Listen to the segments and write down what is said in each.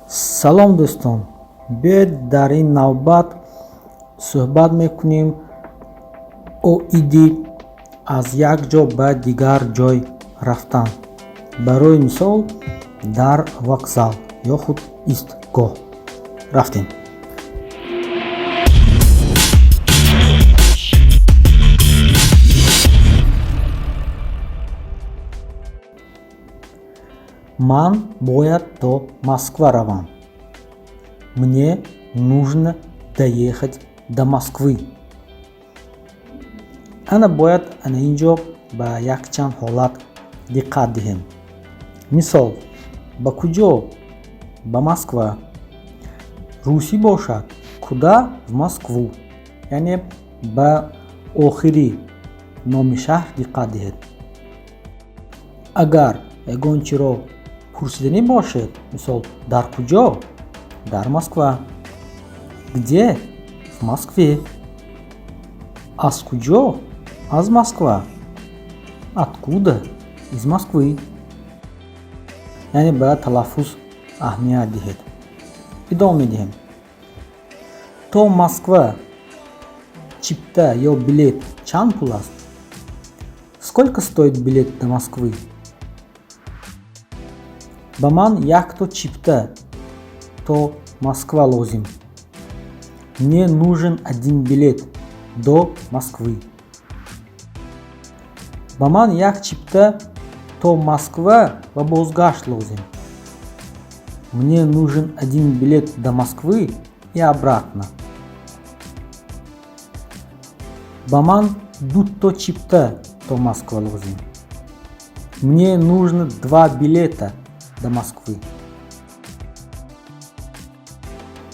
салом дӯстон, биёед дар ин навбат суҳбат мекунем оиди аз як ҷо ба дигар ҷой рафтан. Барои мисол дар вокзал ё худ истгоҳ рафтем. Ман бояд то Москва равам. Мне нужно доехать до Москвы. Ана бояд ана инҷо ба якчанд ҳолат диққат диҳем. Мисол, ба куҷо? Ба Москва. Русӣ бошад, куда? В Москву. Яъне ба охири номи шаҳр диққат диҳед. Агар ягон чиро пурсиданӣ бошед, мисол, дар куҷо? Дар Москва. Где? В Москве. Аз куҷо? Аз Москва. Откуда? Из Москвы. Яъне ба талаффуз аҳамият диҳед. идома медиҳем. То Москва чипта ё билет чанд пул аст? Сколько стоит билет до Москвы? Ба ман якто чипта то Москва лозим. Мне нужен один билет до Москвы. Ба ман як чипта то Москва ва бозгашт лозим. Мне нужен один билет до Москвы и обратно. Ба ман дутто чипта то Москва лозим. Мне нужно 2 билета до Москвы.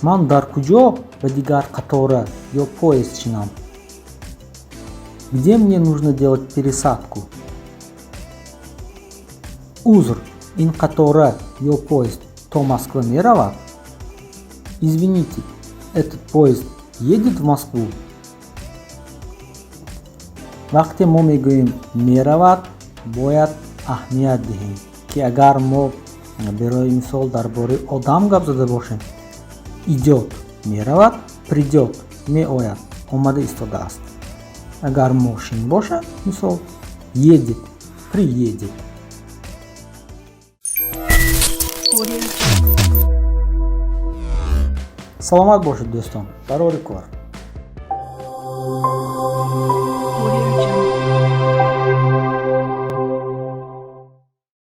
Ман дар куҷо ба дигар қатора ё поезд чинам? Где мне нужно делать пересадку? Узр, ин қатора ё поезд то Москва меравад? Извините, этот поезд едет в Москву? Вақте мо мегӯем меравад, бояд аҳамият диҳем, ки агар мо барои мисол дар бораи одам гап зада бошем, идёт меравад, придёт меояд, омада истодааст. Агар мошин бошад, мисол едет, приедет. саломат бошед дӯстон, барори кор.